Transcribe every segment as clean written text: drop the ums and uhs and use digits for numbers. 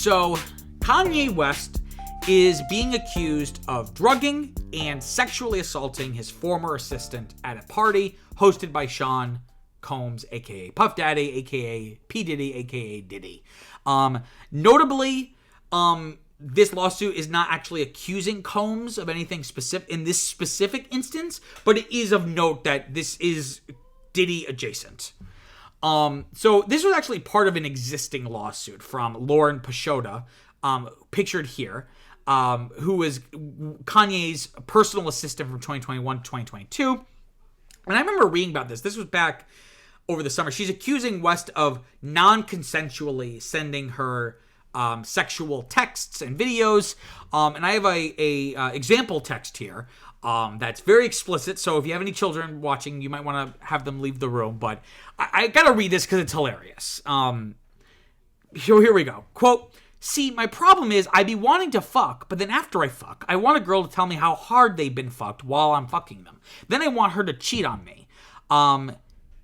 So, Kanye West is being accused of drugging and sexually assaulting his former assistant at a party hosted by Sean Combs, aka Puff Daddy, aka P. Diddy, aka Diddy. Notably, this lawsuit is not actually accusing Combs of anything specific in this specific instance, but it is of note that this is Diddy adjacent. So this was actually part of an existing lawsuit from Lauren Pashota, pictured here, who was Kanye's personal assistant from 2021 to 2022. And I remember reading about this. This was back over the summer. She's accusing West of non-consensually sending her sexual texts and videos. And I have a example text here that's very explicit. So if you have any children watching, you might want to have them leave the room. But I got to read this because it's hilarious. So here we go. Quote, "See, my problem is I be wanting to fuck, but then after I fuck, I want a girl to tell me how hard they've been fucked while I'm fucking them. Then I want her to cheat on me." And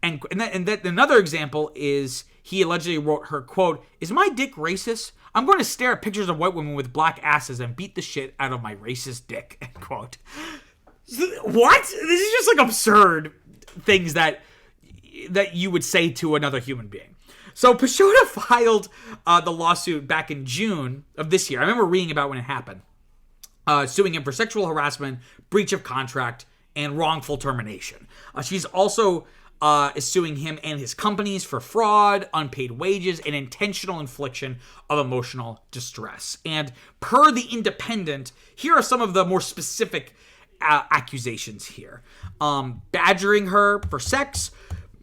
then another example is he allegedly wrote her, quote, "Is my dick racist? I'm going to stare at pictures of white women with black asses and beat the shit out of my racist dick," end quote. What? This is just like absurd things that you would say to another human being. So Pashota filed the lawsuit back in June of this year. I remember reading about when it happened. Suing him for sexual harassment, breach of contract, and wrongful termination. She's also is suing him and his companies for fraud, unpaid wages, and intentional infliction of emotional distress. And per The Independent, here are some of the more specific accusations here. Badgering her for sex,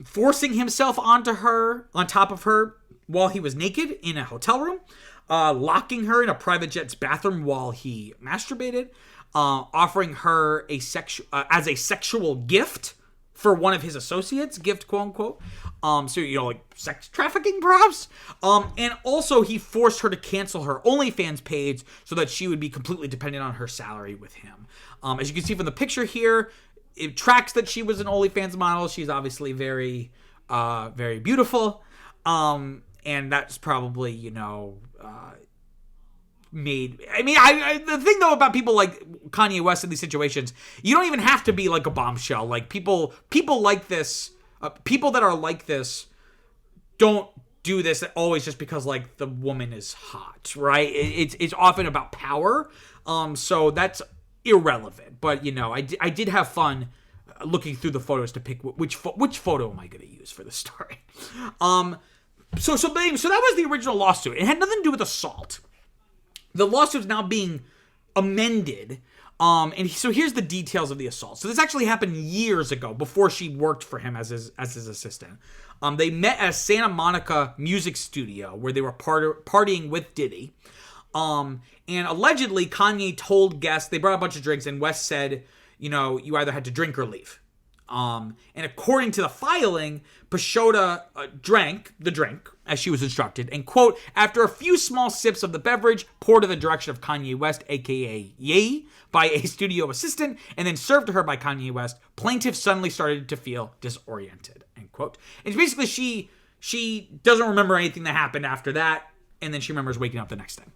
forcing himself on top of her while he was naked in a hotel room, locking her in a private jet's bathroom while he masturbated, offering her as a sexual gift for one of his associates, gift quote unquote. So, like sex trafficking perhaps. And also he forced her to cancel her OnlyFans page so that she would be completely dependent on her salary with him. As you can see from the picture here, it tracks that she was an OnlyFans model. She's obviously very, very beautiful. And that's probably, made. I mean, the thing though about people like Kanye West in these situations, you don't even have to be like a bombshell. Like people like this, people that are like this don't do this always just because like the woman is hot, right? It's often about power. So that's irrelevant. But I did have fun looking through the photos to pick which photo am I going to use for the story. So that was the original lawsuit. It had nothing to do with assault. The lawsuit is now being amended. And so here's the details of the assault. So this actually happened years ago, before she worked for him as his assistant. They met at a Santa Monica music studio where they were partying with Diddy. And allegedly Kanye told guests, they brought a bunch of drinks, and West said, you either had to drink or leave. And according to the filing, Pashota drank the drink as she was instructed, and quote, "After a few small sips of the beverage, poured in the direction of Kanye West, aka Ye, by a studio assistant, and then served to her by Kanye West, plaintiff suddenly started to feel disoriented," end quote. And basically she doesn't remember anything that happened after that, and then she remembers waking up the next day.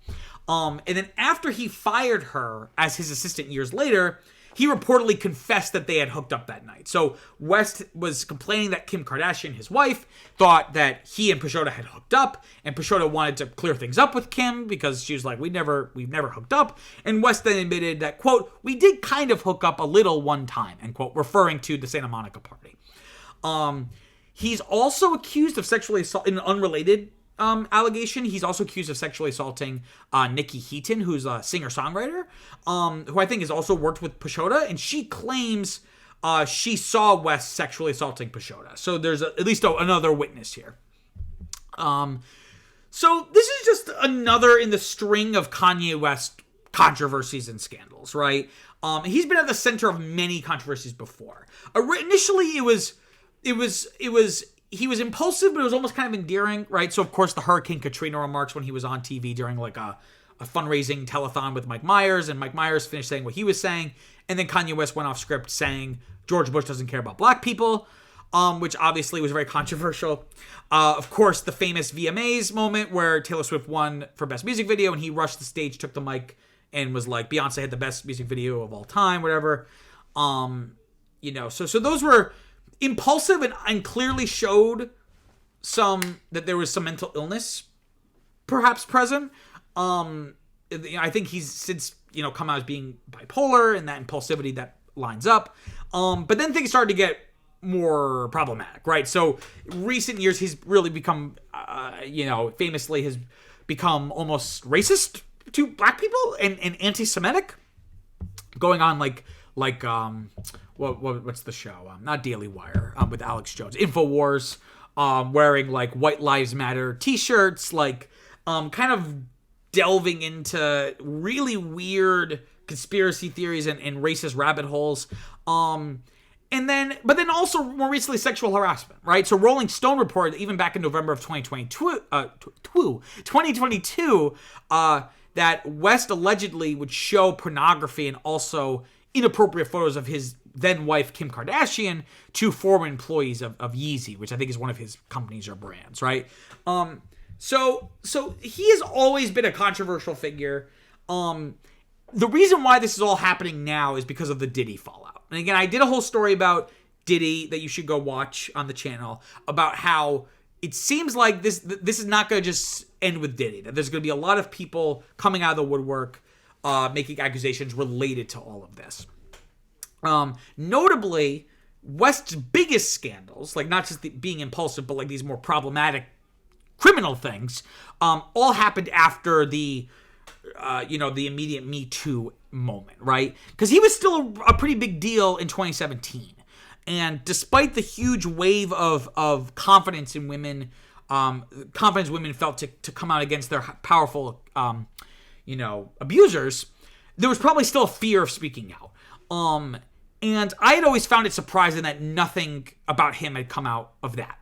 And then after he fired her as his assistant years later, he reportedly confessed that they had hooked up that night. So West was complaining that Kim Kardashian, his wife, thought that he and Pashota had hooked up, and Pashota wanted to clear things up with Kim because she was like, we've never hooked up. And West then admitted that, quote, "We did kind of hook up a little one time," end quote, referring to the Santa Monica party. He's also accused of sexually assault in an unrelated allegation. He's also accused of sexually assaulting Nikki Heaton, who's a singer-songwriter, who I think has also worked with Pashota, and she claims she saw West sexually assaulting Pashota. So there's at least another witness here. So this is just another in the string of Kanye West controversies and scandals, right? He's been at the center of many controversies before. Initially, he was impulsive, but it was almost kind of endearing, right? So, of course, the Hurricane Katrina remarks when he was on TV during like a fundraising telethon with Mike Myers, and Mike Myers finished saying what he was saying, and then Kanye West went off script saying George Bush doesn't care about black people. which obviously was very controversial. Of course, the famous VMAs moment where Taylor Swift won for Best Music Video, and he rushed the stage, took the mic, and was like, Beyonce had the best music video of all time, whatever. So those were impulsive and clearly showed that there was some mental illness perhaps present. I think he's since, come out as being bipolar, and that impulsivity that lines up. But then things started to get more problematic, right? So recent years, he's really become, famously has become almost racist to black people and anti-Semitic, going on what's the show? Not Daily Wire, with Alex Jones, InfoWars, wearing like White Lives Matter t-shirts, kind of delving into really weird conspiracy theories and racist rabbit holes. But then also more recently sexual harassment, right? So Rolling Stone reported even back in November of 2022, that West allegedly would show pornography and also inappropriate photos of his then wife Kim Kardashian to former employees of Yeezy, which I think is one of his companies or brands, right? So he has always been a controversial figure. The reason why this is all happening now is because of the Diddy fallout. And again, I did a whole story about Diddy that you should go watch on the channel, about how it seems like this is not going to just end with Diddy, that there's going to be a lot of people coming out of the woodwork making accusations related to all of this. Notably, West's biggest scandals, like not just being impulsive, but like these more problematic criminal things, all happened after the immediate Me Too moment, right? Because he was still a pretty big deal in 2017. And despite the huge wave of confidence in women, confidence women felt to come out against their powerful, abusers, there was probably still a fear of speaking out. And I had always found it surprising that nothing about him had come out of that,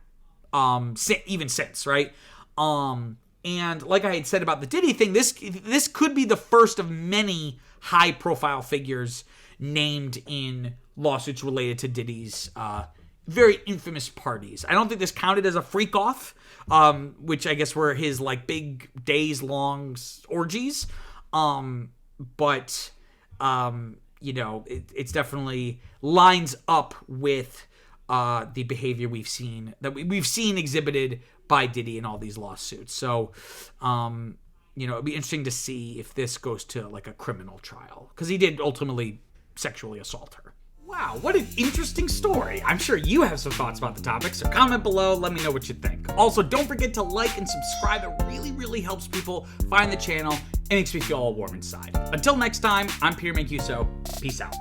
even since, right? And like I had said about the Diddy thing, this could be the first of many high-profile figures named in lawsuits related to Diddy's very infamous parties. I don't think this counted as a freak-off, which I guess were his like big days-long orgies. It's definitely lines up with the behavior we've seen exhibited by Diddy in all these lawsuits. So, it'd be interesting to see if this goes to like a criminal trial, because he did ultimately sexually assault her. Wow, what an interesting story. I'm sure you have some thoughts about the topic, so comment below, let me know what you think. Also, don't forget to like and subscribe. It really, really helps people find the channel and makes me feel all warm inside. Until next time, I'm Peter Mancuso. Peace out.